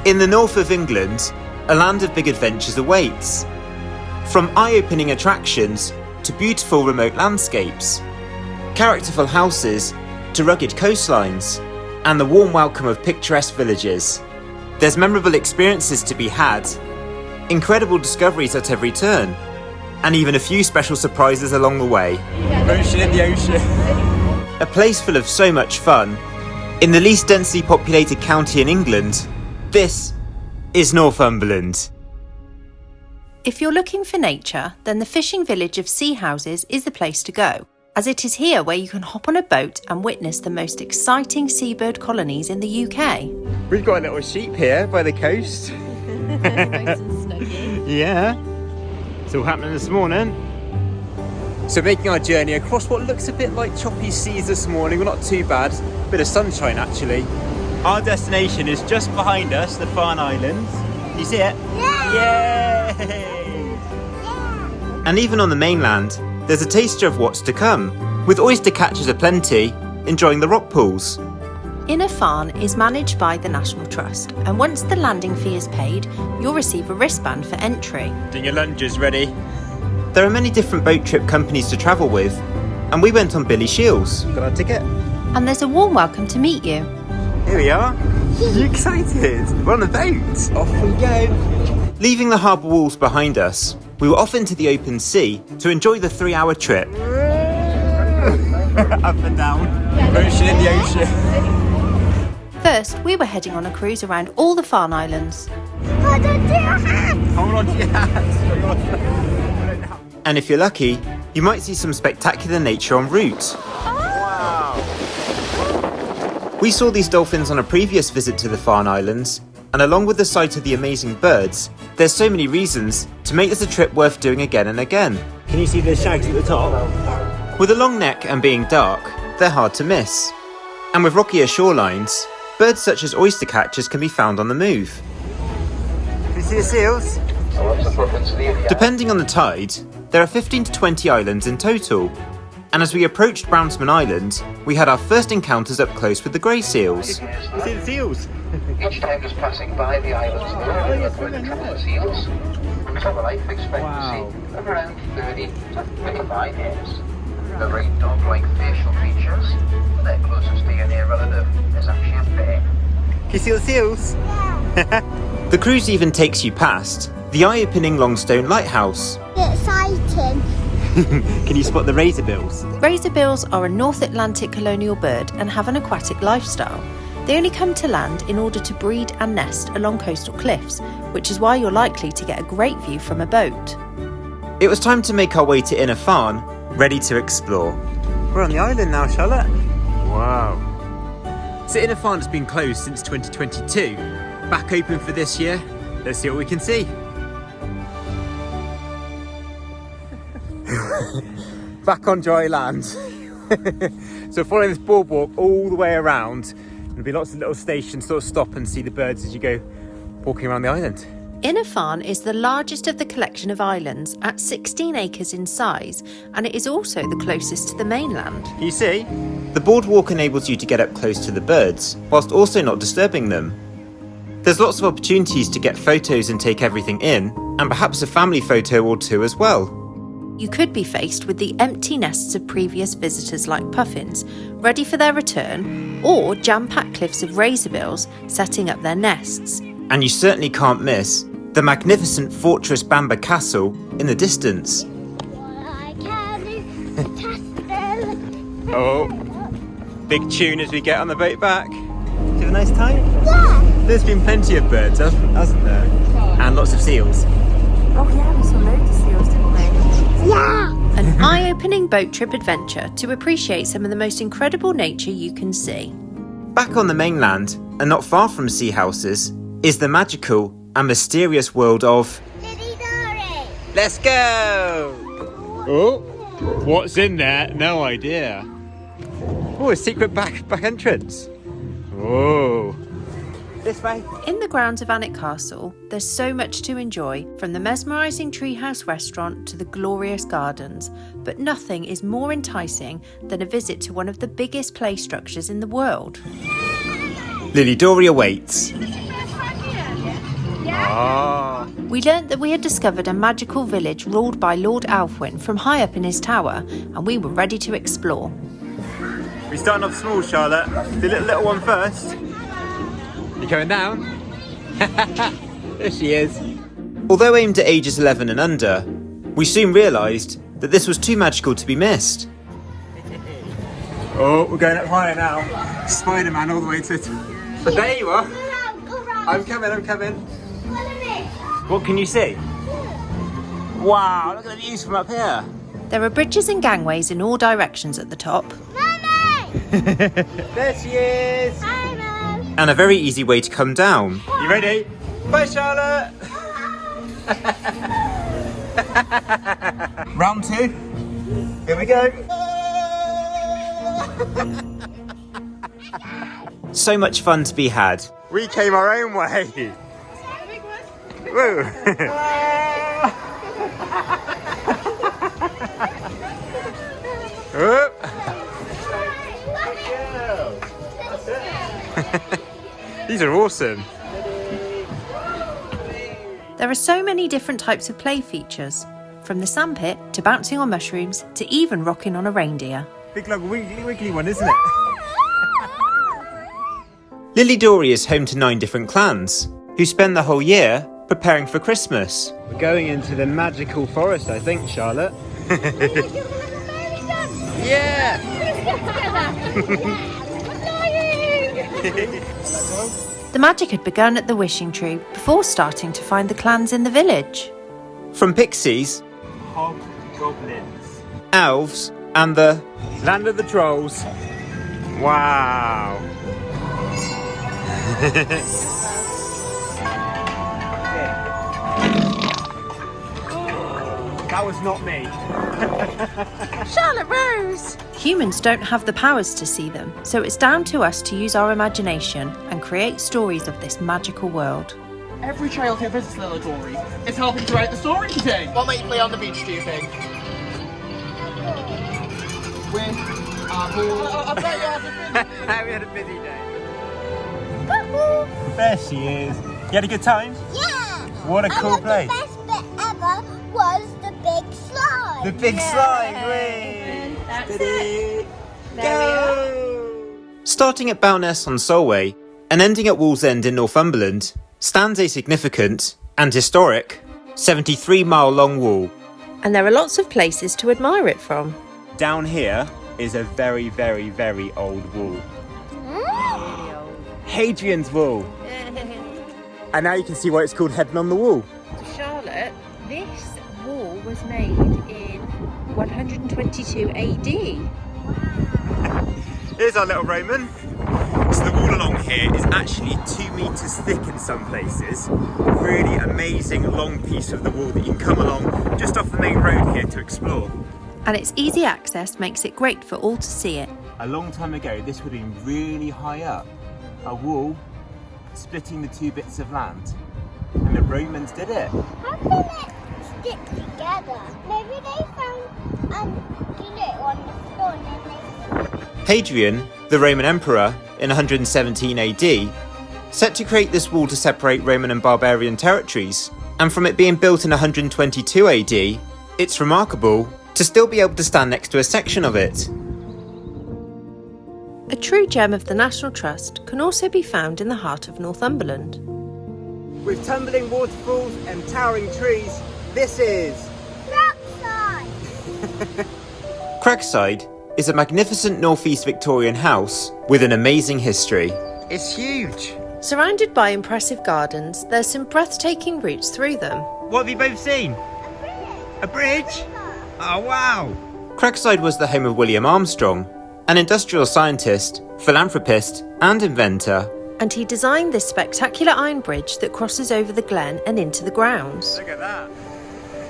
In the north of England, a land of big adventures awaits. From eye-opening attractions to beautiful remote landscapes, characterful houses to rugged coastlines, and the warm welcome of picturesque villages. There's memorable experiences to be had, incredible discoveries at every turn, and even a few special surprises along the way. Ocean in the ocean. A place full of so much fun. In the least densely populated county in England, this is Northumberland. If you're looking for nature, then the fishing village of Sea Houses is the place to go, as it is here where you can hop on a boat and witness the most exciting seabird colonies in the UK. We've got a little sheep here by the coast. Nice and snuggy. Yeah, it's all happening this morning. So making our journey across what looks a bit like choppy seas this morning. Well, not too bad, bit of sunshine actually. Our destination is just behind us, the Farne Islands. You see it? Yeah! Yay! Yeah. And even on the mainland, there's a taster of what's to come, with oyster catchers aplenty, enjoying the rock pools. Inner Farne is managed by the National Trust, and once the landing fee is paid, you'll receive a wristband for entry. Getting your lunges ready. There are many different boat trip companies to travel with, and we went on Billy Shields. Got our ticket. And there's a warm welcome to meet you. Here we are. Are you excited? We're on a boat. Off we go. Leaving the harbour walls behind us, we were off into the open sea to enjoy the 3-hour trip. Up and down. Ocean in the ocean. First, we were heading on a cruise around all the Farne Islands. Hold on to your hat. And if you're lucky, you might see some spectacular nature en route. We saw these dolphins on a previous visit to the Farne Islands, and along with the sight of the amazing birds, there's so many reasons to make this a trip worth doing again and again. Can you see the shags at the top? With a long neck and being dark, they're hard to miss. And with rockier shorelines, birds such as oyster catchers can be found on the move. Can you see the seals? Depending on the tide, there are 15 to 20 islands in total. And as we approached Brownsman Island, we had our first encounters up close with the grey seals. You see the seals? Each time just passing by the islands, the tropical seals. From top life, expectancy of around 30 to 35 years. The very dog-like facial features. Their closest near relative is actually a bear. Can you see the seals? The cruise even takes you past the eye-opening Longstone Lighthouse. Exciting. Can you spot the razorbills? Razorbills are a North Atlantic colonial bird and have an aquatic lifestyle. They only come to land in order to breed and nest along coastal cliffs, which is why you're likely to get a great view from a boat. It was time to make our way to Inner Farne, ready to explore. We're on the island now, Charlotte. Wow. So Inner Farne has been closed since 2022. Back open for this year. Let's see what we can see. Back on dry land. So following this boardwalk all the way around, there'll be lots of little stations, sort of stop and see the birds as you go walking around the island. Inner Farne is the largest of the collection of islands at 16 acres in size, and it is also the closest to the mainland. You see, the boardwalk enables you to get up close to the birds, whilst also not disturbing them. There's lots of opportunities to get photos and take everything in, and perhaps a family photo or two as well. You could be faced with the empty nests of previous visitors like puffins, ready for their return, or jam-packed cliffs of razorbills setting up their nests. And you certainly can't miss the magnificent Fortress Bamber Castle in the distance. Oh, big tune as we get on the boat back. Did you have a nice time? Yeah. There's been plenty of birds, hasn't there? And lots of seals. Oh yeah, we saw loads of seals, didn't we? Yeah. An eye-opening boat trip adventure to appreciate some of the most incredible nature you can see. Back on the mainland, and not far from Sea Houses, is the magical and mysterious world of Lilidorei. Let's go! Oh, what's in there? No idea. Oh, a secret back entrance. Whoa. This way. In the grounds of Alnwick Castle, there's so much to enjoy, from the mesmerising treehouse restaurant to the glorious gardens, but nothing is more enticing than a visit to one of the biggest play structures in the world. Lilidorei awaits. Oh. We learnt that we had discovered a magical village ruled by Lord Alfwyn from high up in his tower, and we were ready to explore. We're starting off small, Charlotte. The little one first. You going down? There she is. Although aimed at ages 11 and under, we soon realised that this was too magical to be missed. Oh, we're going up higher now. Spider-Man all the way to... But there you are. I'm coming. What can you see? Wow, look at the views from up here. There are bridges and gangways in all directions at the top. There she is. Hi, Mum. And a very easy way to come down. You ready? Bye, Charlotte. Round 2. Here we go. So much fun to be had. We came our own way. Woo. Whoop. These are awesome. There are so many different types of play features, from the sandpit to bouncing on mushrooms to even rocking on a reindeer. Big like wiggly one, isn't it? Lilidorei is home to 9 different clans, who spend the whole year preparing for Christmas. We're going into the magical forest, I think, Charlotte. Yeah! The magic had begun at the wishing tree before starting to find the clans in the village. From pixies, Hobgoblins. elves, and the land of the trolls. Wow! That was not me. Charlotte Rose! Humans don't have the powers to see them, so it's down to us to use our imagination and create stories of this magical world. Every child who visits Lilidorei is helping to write the story today. What might you play on the beach, do you think? With a ball. I bet you had We had a busy day. There she is. You had a good time? Yeah. What a cool place. The best bit ever was the big slide. The big slide, whee! That's Steady. Go! Starting at Bowness on Solway and ending at Wallsend in Northumberland stands a significant and historic 73-mile-long wall. And there are lots of places to admire it from. Down here is a very, very, very old wall. Hadrian's wall. And now you can see why it's called Heaven on the Wall. Charlotte, this wall was made in 122 AD. Here's our little Roman. So the wall along here is actually 2 meters thick in some places. Really amazing long piece of the wall that you can come along just off the main road here to explore. And its easy access makes it great for all to see it. A long time ago, this would have been really high up. A wall splitting the 2 bits of land. And the Romans did it. How can it stick together? Maybe they found did it on the floor and then they... Hadrian, the Roman emperor, in 117 AD, set to create this wall to separate Roman and barbarian territories. And from it being built in 122 AD, it's remarkable to still be able to stand next to a section of it. A true gem of the National Trust can also be found in the heart of Northumberland. With tumbling waterfalls and towering trees, this is... Cragside. Cragside is a magnificent northeast Victorian house with an amazing history. It's huge. Surrounded by impressive gardens, there's some breathtaking routes through them. What have you both seen? A bridge? Oh, wow. Cragside was the home of William Armstrong, an industrial scientist, philanthropist, and inventor. And he designed this spectacular iron bridge that crosses over the glen and into the grounds. Look at that.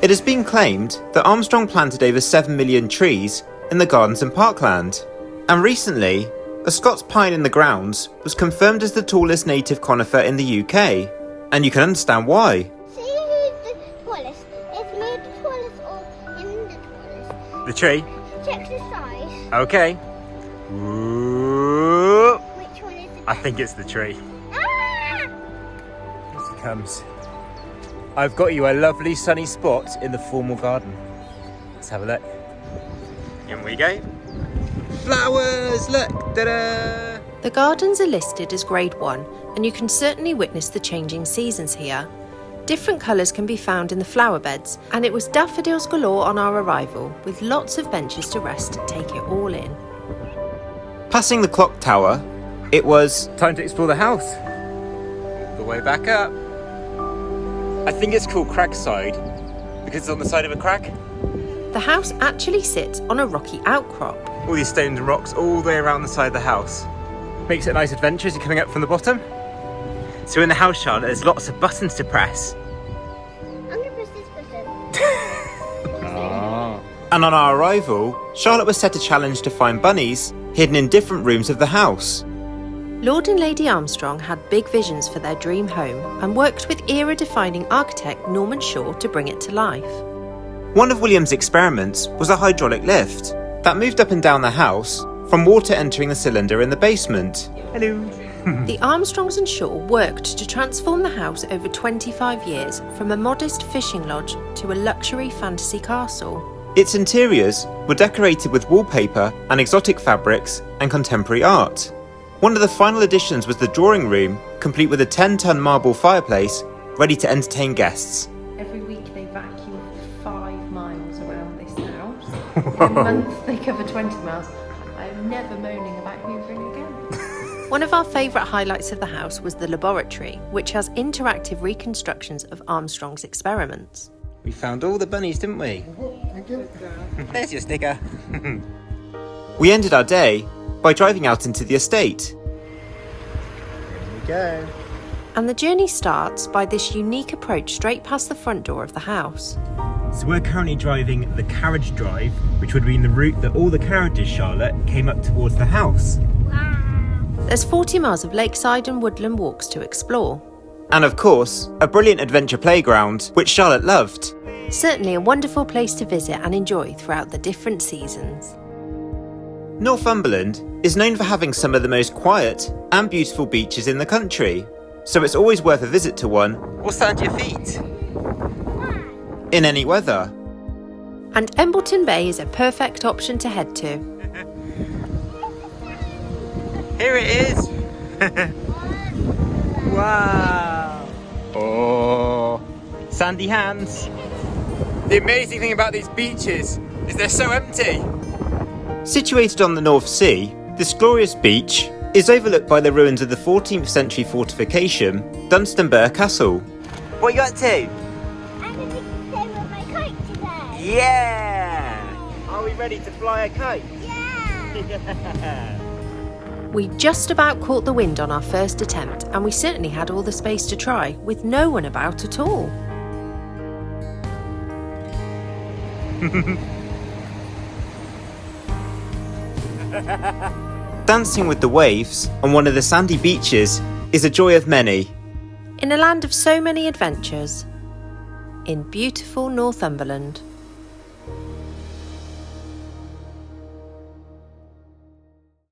It has been claimed that Armstrong planted over 7 million trees in the gardens and parkland. And recently, a Scots pine in the grounds was confirmed as the tallest native conifer in the UK. And you can understand why. See who's the tallest? It's me the tallest or him the tallest? The tree? Check the size. Okay. Ooh. Which one is it? I think it's the tree. Ah! Here she comes. I've got you a lovely sunny spot in the formal garden. Let's have a look. In we go. Flowers, look, ta-da! The gardens are listed as Grade 1, and you can certainly witness the changing seasons here. Different colours can be found in the flower beds, and it was daffodils galore on our arrival, with lots of benches to rest and take it all in. Passing the clock tower, it was time to explore the house. All the way back up. I think it's called Cragside because it's on the side of a crag. The house actually sits on a rocky outcrop. All these stones and rocks all the way around the side of the house. Makes it a nice adventure as you're coming up from the bottom. So in the house, Charlotte, there's lots of buttons to press. I'm going to press this button. And on our arrival, Charlotte was set a challenge to find bunnies hidden in different rooms of the house. Lord and Lady Armstrong had big visions for their dream home and worked with era-defining architect Norman Shaw to bring it to life. One of William's experiments was a hydraulic lift that moved up and down the house from water entering the cylinder in the basement. Hello. The Armstrongs and Shaw worked to transform the house over 25 years from a modest fishing lodge to a luxury fantasy castle. Its interiors were decorated with wallpaper and exotic fabrics and contemporary art. One of the final additions was the drawing room, complete with a 10-ton marble fireplace, ready to entertain guests. Every week they vacuum 5 miles around this house. In a month they cover 20 miles. I am never moaning about hoovering again. One of our favourite highlights of the house was the laboratory, which has interactive reconstructions of Armstrong's experiments. We found all the bunnies, didn't we? Thank you. There's your sticker. We ended our day by driving out into the estate. Here we go. And the journey starts by this unique approach straight past the front door of the house. So we're currently driving the carriage drive, which would mean the route that all the carriages, Charlotte, came up towards the house. There's 40 miles of lakeside and woodland walks to explore. And of course, a brilliant adventure playground, which Charlotte loved. Certainly a wonderful place to visit and enjoy throughout the different seasons. Northumberland is known for having some of the most quiet and beautiful beaches in the country, so it's always worth a visit to one. Or stand your feet. In any weather. And Embleton Bay is a perfect option to head to. Here it is. Wow. Oh, sandy hands. The amazing thing about these beaches is they're so empty. Situated on the North Sea, this glorious beach is overlooked by the ruins of the 14th century fortification, Dunstanburgh Castle. What are you up to? I'm going to play with my kite today. Yeah! Are we ready to fly a kite? Yeah. We just about caught the wind on our first attempt, and we certainly had all the space to try, with no one about at all. Dancing with the waves on one of the sandy beaches is a joy of many. In a land of so many adventures, in beautiful Northumberland.